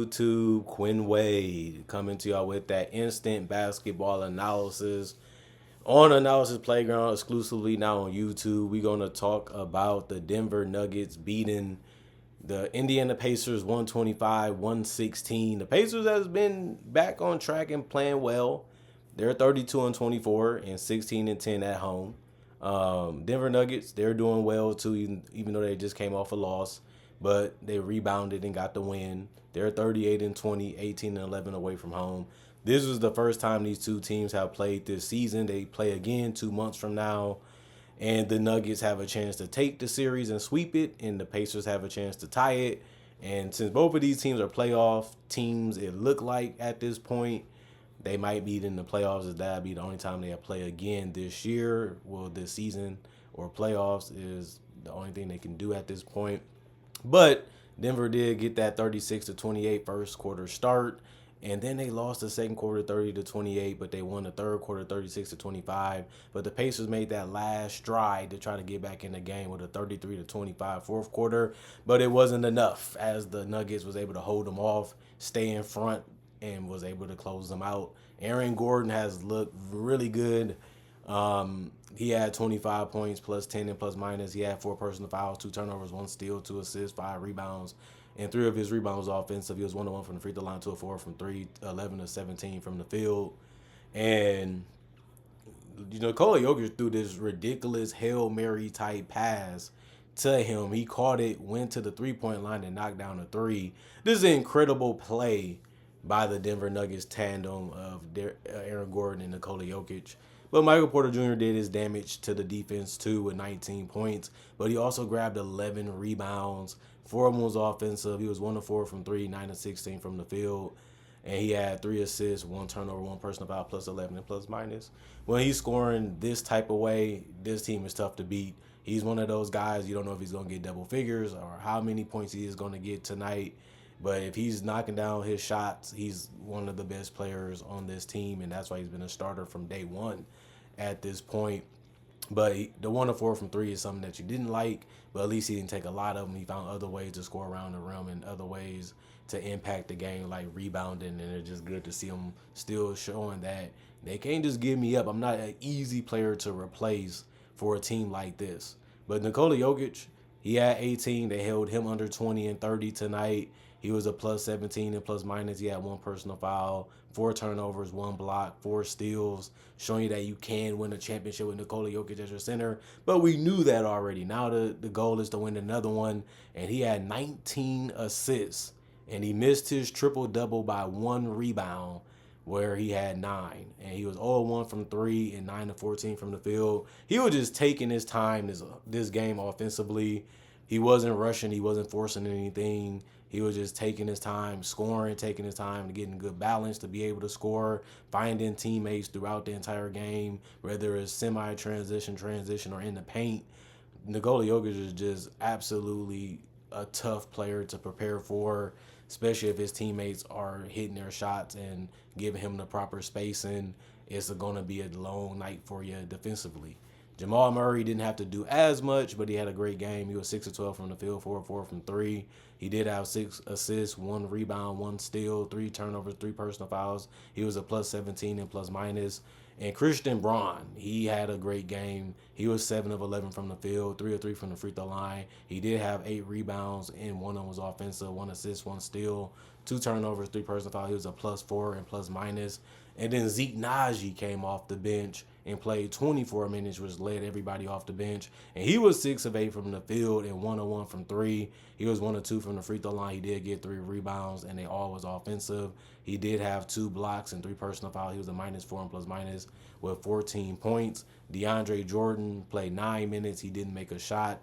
YouTube? Quinn Wade coming to y'all with that instant basketball analysis on Analysis Playground exclusively now on YouTube. We're going to talk about the Denver Nuggets beating the Indiana Pacers 125-116. The Pacers has been back on track and playing well. They're 32-24 and 16-10 at home. Denver Nuggets, they're doing well too, even though they just came off a loss, but they rebounded and got the win. They're 38-20, 18-11 away from home. This was the first time these two teams have played this season. They play again 2 months from now, and the Nuggets have a chance to take the series and sweep it, and the Pacers have a chance to tie it. And since both of these teams are playoff teams, it looked like at this point they might be in the playoffs. As that'd be the only time they'll play again this year, well, this season, or playoffs is the only thing they can do at this point. But Denver did get that 36-28 first quarter start, and then they lost the second quarter 30-28, but they won the third quarter 36-25. But the Pacers made that last stride to try to get back in the game with a 33-25 fourth quarter, but it wasn't enough as the Nuggets was able to hold them off, stay in front, and was able to close them out. Aaron Gordon has looked really good. He had 25 points, plus 10 and plus minus. He had 4 personal fouls, 2 turnovers, 1 steal, 2 assists, 5 rebounds, and 3 of his rebounds offensive. He was 1-1 from the free throw line, 2 of 4 from 3, 11 of 17 from the field. And Nikola Jokic threw this ridiculous Hail Mary type pass to him. He caught it, went to the 3-point line, and knocked down a 3. This is an incredible play by the Denver Nuggets tandem of Aaron Gordon and Nikola Jokic. But Michael Porter Jr. did his damage to the defense too with 19 points. But he also grabbed 11 rebounds. 4 of them was offensive. He was 1-4 from 3, 9-16 from the field. And he had 3 assists, 1 turnover, 1 personal foul, plus 11 and plus minus. When he's scoring this type of way, this team is tough to beat. He's one of those guys, you don't know if he's going to get double figures or how many points he is going to get tonight. But if he's knocking down his shots, he's one of the best players on this team, and that's why he's been a starter from day one at this point. But the 1-4 from 3 is something that you didn't like, but at least he didn't take a lot of them. He found other ways to score around the rim and other ways to impact the game, like rebounding, and it's just good to see him still showing that they can't just give me up. I'm not an easy player to replace for a team like this. But Nikola Jokic, he had 18. They held him under 20 and 30 tonight. He was a plus 17 and plus minus. He had 1 personal foul, 4 turnovers, 1 block, 4 steals, showing you that you can win a championship with Nikola Jokic as your center. But we knew that already. Now the goal is to win another one. And he had 19 assists. And he missed his triple-double by 1 rebound, where he had 9. And he was 0-1 from 3 and 9-14 from the field. He was just taking his time this game offensively. He wasn't rushing. He wasn't forcing anything. He was just taking his time, scoring, taking his time to get in good balance to be able to score, finding teammates throughout the entire game, whether it's semi-transition, transition, or in the paint. Nikola Jokic is just absolutely a tough player to prepare for, especially if his teammates are hitting their shots and giving him the proper spacing. It's going to be a long night for you defensively. Jamal Murray didn't have to do as much, but he had a great game. He was 6-12 from the field, 4-4 from 3. He did have 6 assists, 1 rebound, 1 steal, 3 turnovers, 3 personal fouls. He was a plus 17 and plus minus. And Christian Braun, he had a great game. He was 7 of 11 from the field, 3 of 3 from the free throw line. He did have 8 rebounds, and 1 of them was offensive, 1 assist, 1 steal, 2 turnovers, 3 personal fouls. He was a plus 4 and plus minus. And then Zeke Naji came off the bench and played 24 minutes, which led everybody off the bench. And he was 6 of 8 from the field and 1 of 1 from 3. He was 1 of 2 from the free throw line. He did get 3 rebounds, and they all was offensive. He did have 2 blocks and 3 personal fouls. He was a minus 4 and plus minus with 14 points. DeAndre Jordan played 9 minutes. He didn't make a shot,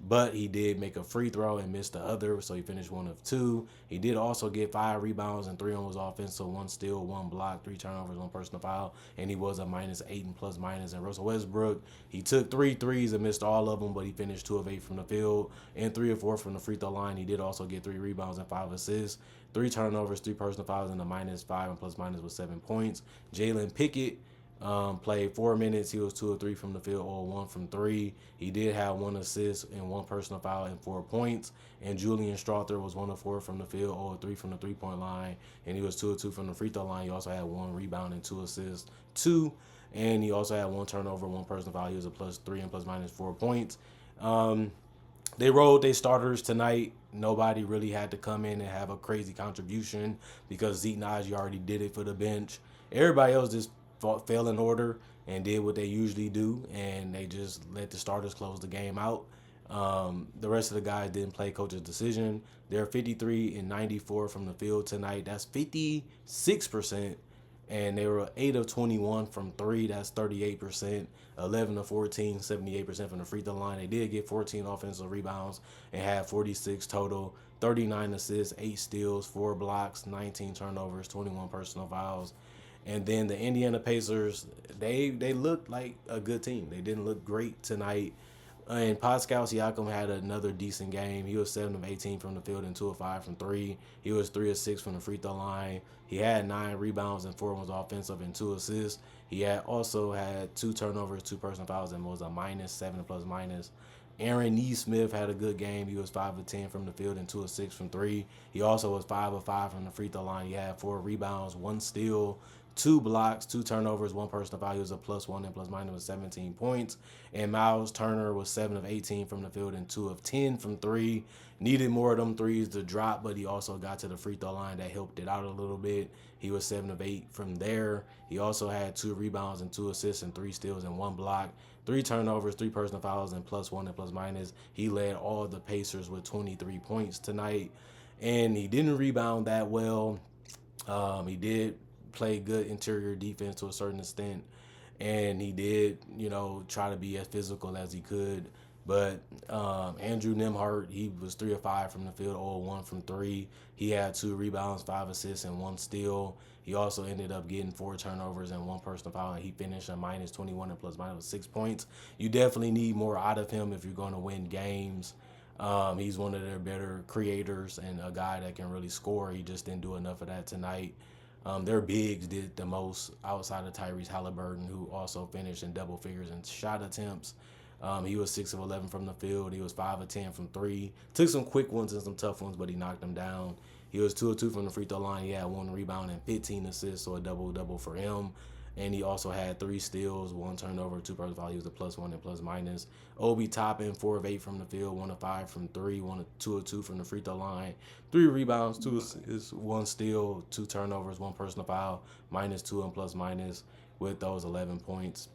but he did make a free throw and missed the other, so he finished 1 of 2. He did also get 5 rebounds and 3 of them was offensive, 1 steal, 1 block, 3 turnovers, 1 personal foul, and he was a minus 8 and plus minus. And Russell Westbrook, he took 3 threes and missed all of them, but he finished 2 of 8 from the field and 3 of 4 from the free throw line. He did also get 3 rebounds and 5 assists, 3 turnovers, 3 personal fouls, and a minus 5 and plus minus with 7 points. Jalen Pickett, Played 4 minutes. He was 2 of 3 from the field or 1 from 3. He did have 1 assist and 1 personal foul and 4 points. And Julian Strother was 1 of 4 from the field or 3 from the 3-point line. And he was 2 of 2 from the free throw line. He also had 1 rebound and 2 assists. 2. And he also had 1 turnover, 1 personal foul. He was a +3 and ±4 points. They rolled their starters tonight. Nobody really had to come in and have a crazy contribution because Zeke Naji already did it for the bench. Everybody else just fell in order and did what they usually do, and they just let the starters close the game out. The rest of the guys didn't play coach's decision. They're 53 and 94 from the field tonight. That's 56%. And they were 8 of 21 from 3. That's 38%. 11 of 14, 78% from the free throw line. They did get 14 offensive rebounds and had 46 total. 39 assists, 8 steals, 4 blocks, 19 turnovers, 21 personal fouls. And then the Indiana Pacers, they looked like a good team. They didn't look great tonight. And Pascal Siakam had another decent game. He was 7 of 18 from the field and 2 of 5 from 3. He was 3 of 6 from the free throw line. He had 9 rebounds and 4 was offensive and 2 assists. He also had 2 turnovers, 2 personal fouls, and was a -7 ±. Aaron Nesmith had a good game. He was 5 of 10 from the field and 2 of 6 from 3. He also was 5 of 5 from the free throw line. He had 4 rebounds, 1 steal, 2 blocks, 2 turnovers, 1 personal foul. He was a +1 and ± was 17 points. And Miles Turner was 7 of 18 from the field and 2 of 10 from 3. Needed more of them threes to drop, but he also got to the free throw line. That helped it out a little bit. He was 7 of 8 from there. He also had 2 rebounds and 2 assists and 3 steals and 1 block. 3 turnovers, 3 personal fouls, and +1 and ±. He led all the Pacers with 23 points tonight. And he didn't rebound that well. He did play good interior defense to a certain extent, and he did, try to be as physical as he could. But Andrew Nembhard, he was 3 of 5 from the field, 0 of 1 from 3. He had 2 rebounds, 5 assists, and 1 steal. He also ended up getting 4 turnovers and 1 personal foul, and he finished a -21 and ± 6 points. You definitely need more out of him if you're going to win games. He's one of their better creators and a guy that can really score. He just didn't do enough of that tonight. Their bigs did the most outside of Tyrese Halliburton, who also finished in double figures in shot attempts. He was 6 of 11 from the field. He was 5 of 10 from 3. Took some quick ones and some tough ones, but he knocked them down. He was 2 of 2 from the free throw line. He had 1 rebound and 15 assists, so a double-double for him. And he also had 3 steals, 1 turnover, 2 personal fouls. He was a +1 and ±. Obi Toppin, 4 of 8 from the field, 1 of 5 from 3, 2 of 2 from the free throw line, 3 rebounds, 2 assists, 1 steal, 2 turnovers, 1 personal foul, -2 and ± with those 11 points,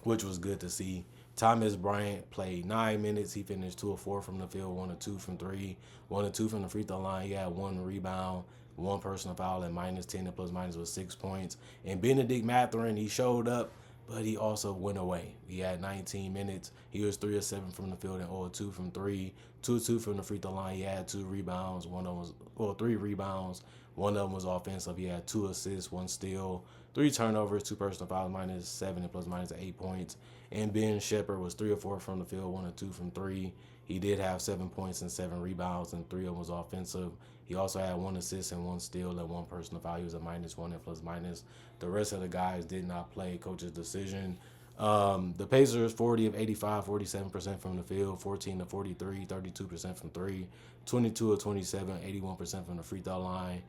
which was good to see. Thomas Bryant played 9 minutes. He finished 2 of 4 from the field, 1 of 2 from 3, 1 of 2 from the free throw line. He had 1 rebound, 1 personal foul, and -10 and ± was 6 points. And Benedict Mathurin, he showed up, but he also went away. He had 19 minutes. He was 3 of 7 from the field and 0 of 2 from 3, 2 of 2 from the free throw line. He had 2 rebounds. 3 rebounds. 1 of them was offensive. He had 2 assists, 1 steal, 3 turnovers, 2 personal fouls, -7 and ± 8 points. And Ben Shepherd was 3 of 4 from the field, 1 of 2 from 3. He did have 7 points and 7 rebounds, and 3 of them was offensive. He also had 1 assist and 1 steal and 1 personal foul. He was a -1 and ±. The rest of the guys did not play coach's decision. The Pacers, 40 of 85, 47% from the field, 14 of 43, 32% from 3, 22 of 27, 81% from the free throw line.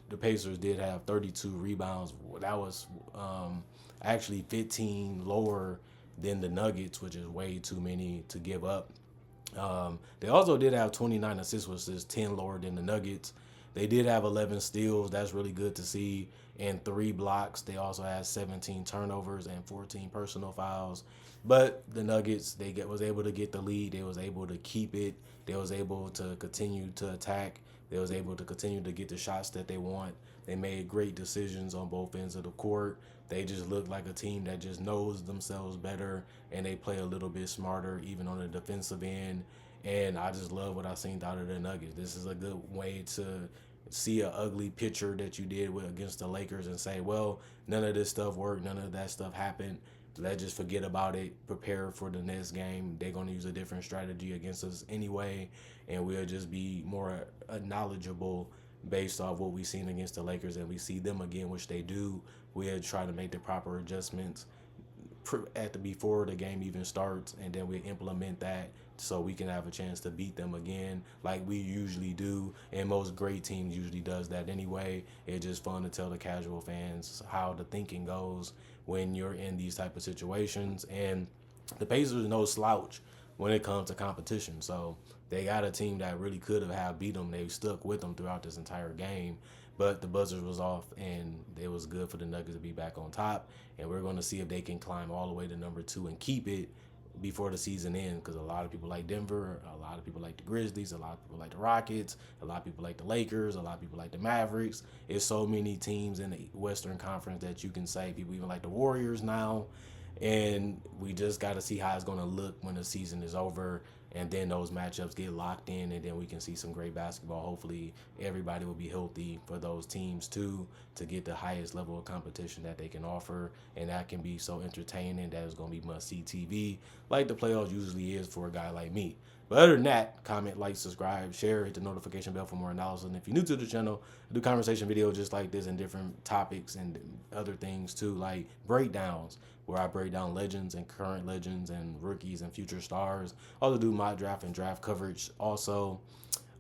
The Pacers did have 32 rebounds. That was actually 15 lower than the Nuggets, which is way too many to give up. They also did have 29 assists, which is 10 lower than the Nuggets. They did have 11 steals. That's really good to see. And 3 blocks. They also had 17 turnovers and 14 personal fouls. But the Nuggets, was able to get the lead. They was able to keep it. They was able to continue to attack. They was able to continue to get the shots that they want. They made great decisions on both ends of the court. They just look like a team that just knows themselves better, and they play a little bit smarter, even on the defensive end. And I just love what I seen out of the Nuggets. This is a good way to see an ugly picture that you did against the Lakers and say, well, none of this stuff worked, none of that stuff happened. Let's just forget about it, prepare for the next game. They're going to use a different strategy against us anyway, and we'll just be more knowledgeable based off what we've seen against the Lakers and we see them again, which they do, we'll try to make the proper adjustments at the before the game even starts, and then we implement that so we can have a chance to beat them again like we usually do, and most great teams usually does that anyway. It's just fun to tell the casual fans how the thinking goes when you're in these type of situations. And the Pacers are no slouch when it comes to competition, so they got a team that really could have beat them. They stuck with them throughout this entire game, but the buzzer was off, and it was good for the Nuggets to be back on top. And we're going to see if they can climb all the way to number 2 and keep it before the season ends, because a lot of people like Denver, a lot of people like the Grizzlies, a lot of people like the Rockets, a lot of people like the Lakers, a lot of people like the Mavericks. It's so many teams in the Western Conference that you can say. People even like the Warriors now. And we just got to see how it's going to look when the season is over, and then those matchups get locked in, and then we can see some great basketball. Hopefully everybody will be healthy for those teams too, to get the highest level of competition that they can offer, and that can be so entertaining that it's going to be must-see TV like the playoffs usually is for a guy like me. But other than that, comment, like, subscribe, share, hit the notification bell for more analysis. And if you're new to the channel, I do conversation videos just like this and different topics and other things too, like breakdowns, where I break down legends and current legends and rookies and future stars. Also do mock draft and draft coverage also.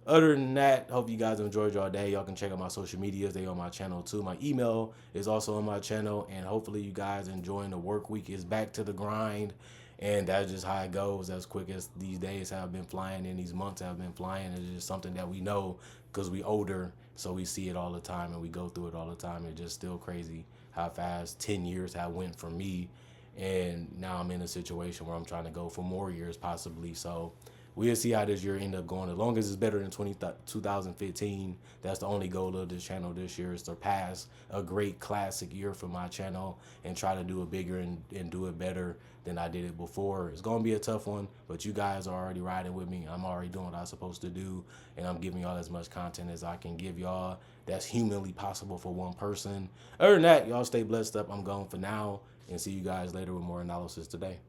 Other than that, hope you guys enjoyed your day. Y'all can check out my social medias. They on my channel too. My email is also on my channel. And hopefully you guys enjoying the work week. Is back to the grind. And that's just how it goes. As quick as these days have been flying and these months have been flying, it's just something that we know because we older. So we see it all the time and we go through it all the time. It's just still crazy how fast 10 years have went for me. And now I'm in a situation where I'm trying to go for more years possibly. So we'll see how this year end up going. As long as it's better than 2015, that's the only goal of this channel this year, is to pass a great classic year for my channel and try to do it bigger and do it better than I did it before. It's going to be a tough one, but you guys are already riding with me. I'm already doing what I'm supposed to do, and I'm giving y'all as much content as I can give y'all that's humanly possible for one person. Other than that, y'all stay blessed up. I'm going for now, and see you guys later with more analysis today.